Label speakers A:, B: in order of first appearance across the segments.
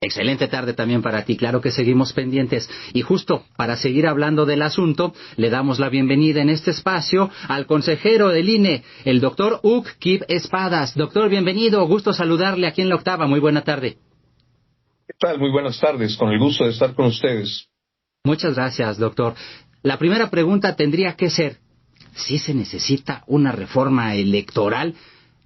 A: Excelente tarde también para ti, claro que seguimos pendientes. Y justo para seguir hablando del asunto, le damos la bienvenida en este espacio al consejero del INE, el doctor Hug Kip Espadas. Doctor, bienvenido, gusto saludarle aquí en La Octava, muy buena tarde.
B: ¿Qué tal? Muy buenas tardes, con el gusto de estar con ustedes.
A: Muchas gracias, doctor. La primera pregunta tendría que ser, ¿sí se necesita una reforma electoral?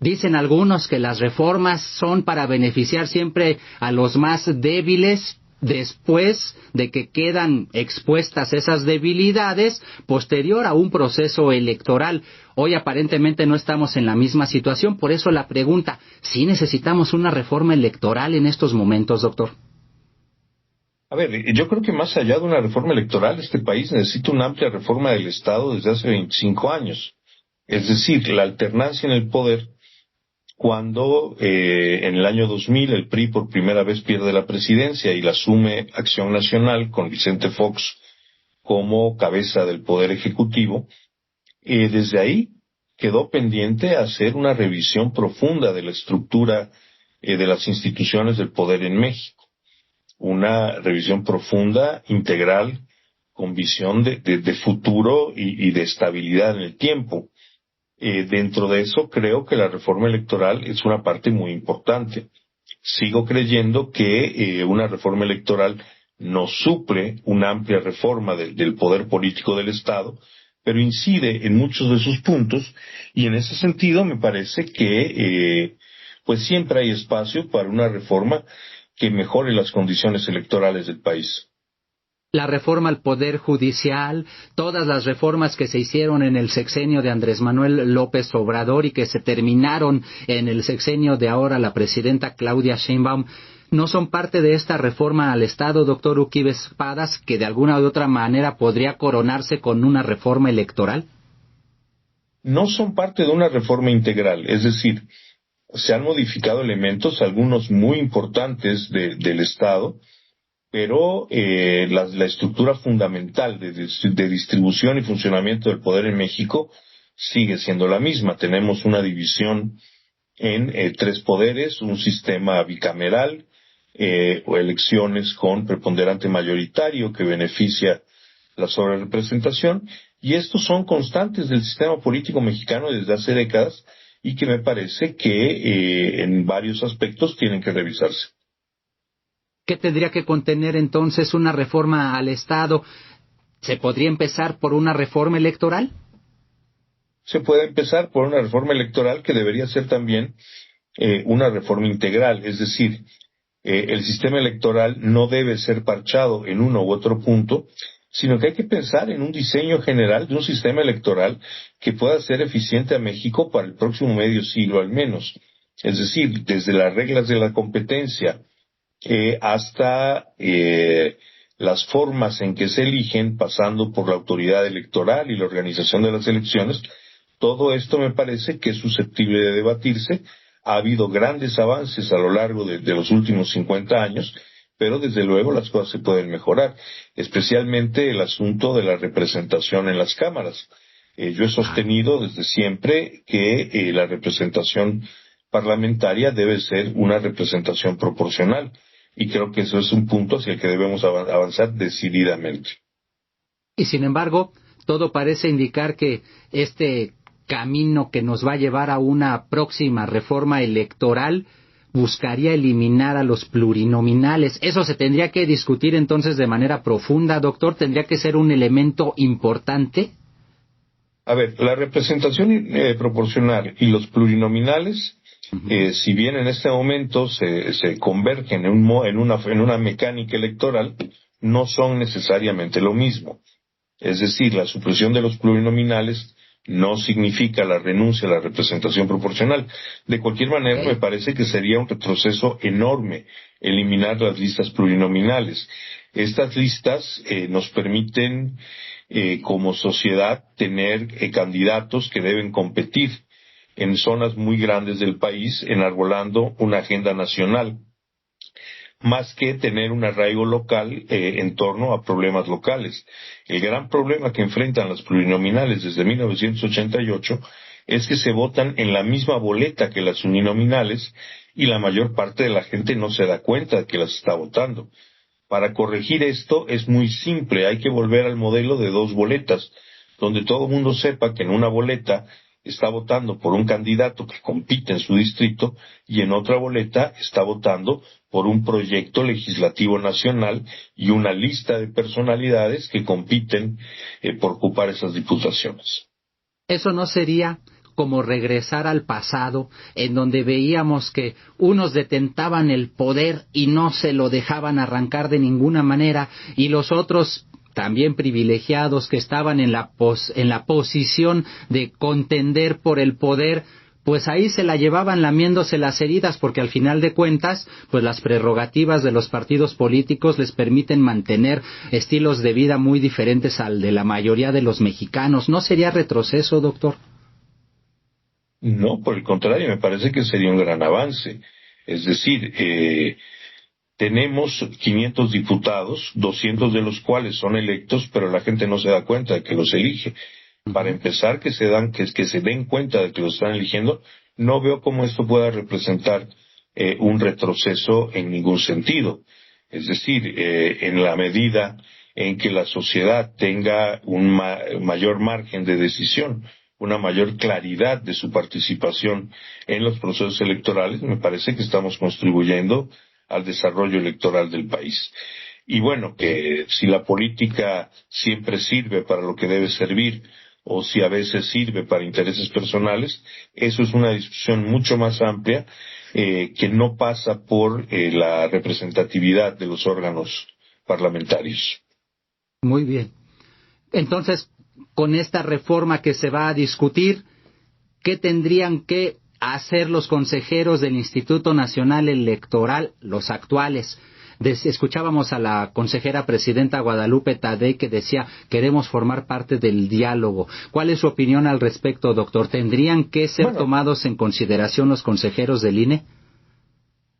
A: Dicen algunos que las reformas son para beneficiar siempre a los más débiles después de que quedan expuestas esas debilidades posterior a un proceso electoral. Hoy aparentemente no estamos en la misma situación, por eso la pregunta, ¿sí necesitamos una reforma electoral en estos momentos, doctor?
B: A ver, yo creo que más allá de una reforma electoral, este país necesita una amplia reforma del Estado desde hace 25 años. Es decir, la alternancia en el poder, cuando en el año 2000 el PRI por primera vez pierde la presidencia y la asume Acción Nacional con Vicente Fox como cabeza del Poder Ejecutivo, desde ahí quedó pendiente hacer una revisión profunda de la estructura de las instituciones del poder en México. Una revisión profunda, integral, con visión de futuro y de estabilidad en el tiempo. Dentro de eso creo que la reforma electoral es una parte muy importante. Sigo creyendo que una reforma electoral no suple una amplia reforma del poder político del Estado, pero incide en muchos de sus puntos, y en ese sentido me parece que pues siempre hay espacio para una reforma que mejore las condiciones electorales del país.
A: La reforma al Poder Judicial, todas las reformas que se hicieron en el sexenio de Andrés Manuel López Obrador y que se terminaron en el sexenio de ahora la presidenta Claudia Sheinbaum, ¿no son parte de esta reforma al Estado, doctor Hug Kip Espadas, que de alguna u otra manera podría coronarse con una reforma electoral?
B: No son parte de una reforma integral, es decir, se han modificado elementos, algunos muy importantes del Estado, pero la estructura fundamental de distribución y funcionamiento del poder en México sigue siendo la misma. Tenemos una división en tres poderes, un sistema bicameral, o elecciones con preponderante mayoritario que beneficia la sobrerepresentación, y estos son constantes del sistema político mexicano desde hace décadas y que me parece que en varios aspectos tienen que revisarse.
A: ¿Qué tendría que contener entonces una reforma al Estado? ¿Se podría empezar por una reforma electoral?
B: Se puede empezar por una reforma electoral que debería ser también una reforma integral, es decir, el sistema electoral no debe ser parchado en uno u otro punto, sino que hay que pensar en un diseño general de un sistema electoral que pueda ser eficiente a México para el próximo medio siglo al menos. Es decir, desde las reglas de la competencia hasta las formas en que se eligen, pasando por la autoridad electoral y la organización de las elecciones, todo esto me parece que es susceptible de debatirse. Ha habido grandes avances a lo largo de los últimos 50 años, pero desde luego las cosas se pueden mejorar, especialmente el asunto de la representación en las cámaras. Yo he sostenido desde siempre que la representación parlamentaria debe ser una representación proporcional, y creo que eso es un punto hacia el que debemos avanzar decididamente.
A: Y sin embargo, todo parece indicar que este camino que nos va a llevar a una próxima reforma electoral buscaría eliminar a los plurinominales. ¿Eso se tendría que discutir entonces de manera profunda, doctor? ¿Tendría que ser un elemento importante?
B: A ver, la representación proporcional y los plurinominales, si bien en este momento se convergen en una mecánica electoral, no son necesariamente lo mismo. Es decir, la supresión de los plurinominales no significa la renuncia a la representación proporcional. De cualquier manera, me parece que sería un retroceso enorme eliminar las listas plurinominales. Estas listas nos permiten, como sociedad, tener candidatos que deben competir en zonas muy grandes del país, enarbolando una agenda nacional, más que tener un arraigo local en torno a problemas locales. El gran problema que enfrentan las plurinominales desde 1988 es que se votan en la misma boleta que las uninominales y la mayor parte de la gente no se da cuenta de que las está votando. Para corregir esto es muy simple, hay que volver al modelo de 2 boletas, donde todo el mundo sepa que en una boleta está votando por un candidato que compite en su distrito y en otra boleta está votando por un proyecto legislativo nacional y una lista de personalidades que compiten por ocupar esas diputaciones.
A: ¿Eso no sería como regresar al pasado, en donde veíamos que unos detentaban el poder y no se lo dejaban arrancar de ninguna manera, y los otros, también privilegiados, que estaban en la posición de contender por el poder, pues ahí se la llevaban lamiéndose las heridas, porque al final de cuentas, pues las prerrogativas de los partidos políticos les permiten mantener estilos de vida muy diferentes al de la mayoría de los mexicanos? ¿No sería retroceso, doctor?
B: No, por el contrario, me parece que sería un gran avance. Es decir, tenemos 500 diputados, 200 de los cuales son electos, pero la gente no se da cuenta de que los elige. Para empezar, que se den cuenta de que los están eligiendo, no veo cómo esto pueda representar un retroceso en ningún sentido. Es decir, en la medida en que la sociedad tenga un mayor margen de decisión, una mayor claridad de su participación en los procesos electorales, me parece que estamos contribuyendo al desarrollo electoral del país. Y bueno, que si la política siempre sirve para lo que debe servir, o si a veces sirve para intereses personales, eso es una discusión mucho más amplia, que no pasa por la representatividad de los órganos parlamentarios.
A: Muy bien. Entonces, con esta reforma que se va a discutir, ¿qué tendrían que hacer los consejeros del Instituto Nacional Electoral, los actuales? Escuchábamos a la consejera presidenta Guadalupe Tadei que decía: queremos formar parte del diálogo. ¿Cuál es su opinión al respecto, doctor? ¿Tendrían que ser tomados en consideración los consejeros del INE?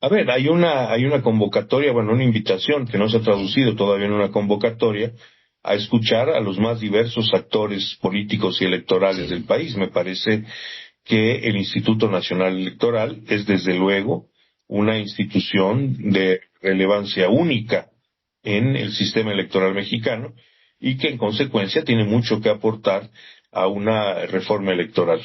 B: A ver, hay una convocatoria, una invitación que no se ha traducido todavía en una convocatoria, a escuchar a los más diversos actores políticos y electorales del país. Me parece que el Instituto Nacional Electoral es desde luego una institución de relevancia única en el sistema electoral mexicano y que en consecuencia tiene mucho que aportar a una reforma electoral.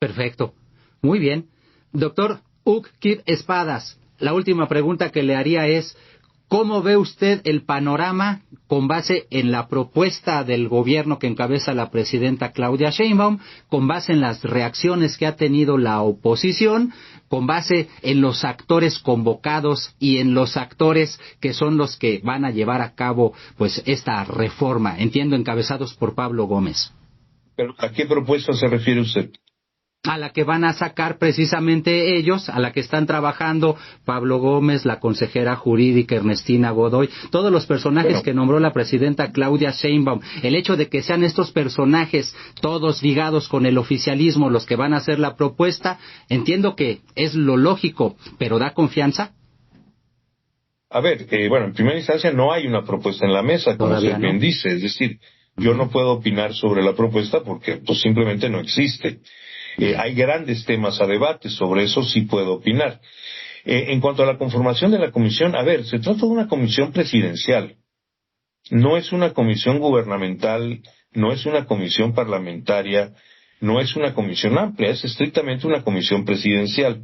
A: Perfecto. Muy bien. Doctor Hug Kid Espadas, la última pregunta que le haría es: ¿cómo ve usted el panorama con base en la propuesta del gobierno que encabeza la presidenta Claudia Sheinbaum, con base en las reacciones que ha tenido la oposición, con base en los actores convocados y en los actores que son los que van a llevar a cabo pues esta reforma, entiendo encabezados por Pablo Gómez?
B: ¿Pero a qué propuesta se refiere usted?
A: A la que van a sacar precisamente ellos, a la que están trabajando Pablo Gómez, la consejera jurídica Ernestina Godoy, todos los personajes que nombró la presidenta Claudia Sheinbaum. El hecho de que sean estos personajes todos ligados con el oficialismo los que van a hacer la propuesta, entiendo que es lo lógico, pero ¿da confianza?
B: A ver, en primera instancia no hay una propuesta en la mesa, como usted bien dice, es decir, yo no puedo opinar sobre la propuesta porque pues simplemente no existe. Hay grandes temas a debate, sobre eso sí puedo opinar. En cuanto a la conformación de la comisión, a ver, se trata de una comisión presidencial. No es una comisión gubernamental, no es una comisión parlamentaria, no es una comisión amplia, es estrictamente una comisión presidencial.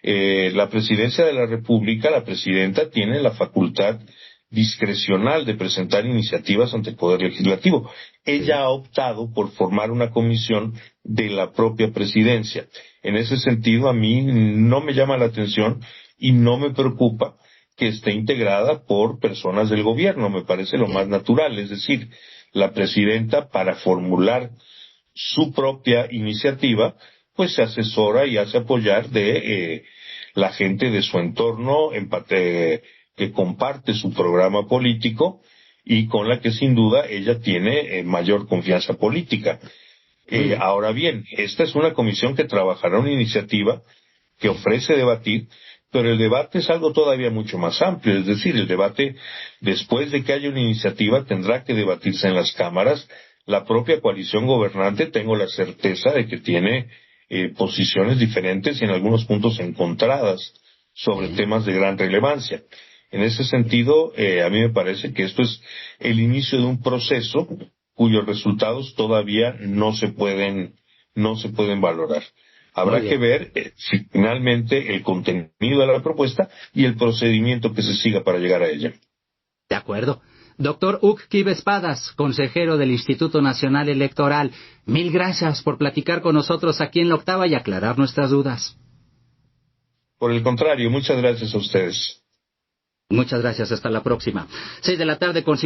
B: La presidencia de la República, la presidenta, tiene la facultad discrecional de presentar iniciativas ante el Poder Legislativo. Ella ha optado por formar una comisión de la propia presidencia. En ese sentido, a mí no me llama la atención y no me preocupa que esté integrada por personas del gobierno. Me parece lo más natural. Es decir, la presidenta, para formular su propia iniciativa, pues se asesora y hace apoyar de la gente de su entorno, que comparte su programa político y con la que sin duda ella tiene mayor confianza política. Ahora bien, esta es una comisión que trabajará una iniciativa que ofrece debatir, pero el debate es algo todavía mucho más amplio, es decir, el debate, después de que haya una iniciativa, tendrá que debatirse en las cámaras. La propia coalición gobernante, tengo la certeza de que tiene posiciones diferentes y en algunos puntos encontradas sobre temas de gran relevancia. En ese sentido, a mí me parece que esto es el inicio de un proceso cuyos resultados todavía no se pueden valorar. Habrá que ver finalmente el contenido de la propuesta y el procedimiento que se siga para llegar a ella.
A: De acuerdo. Doctor Uc-Kib Espadas, consejero del Instituto Nacional Electoral, mil gracias por platicar con nosotros aquí en La Octava y aclarar nuestras dudas.
B: Por el contrario, muchas gracias a ustedes.
A: Muchas gracias, hasta la próxima. 6 de la tarde con 50.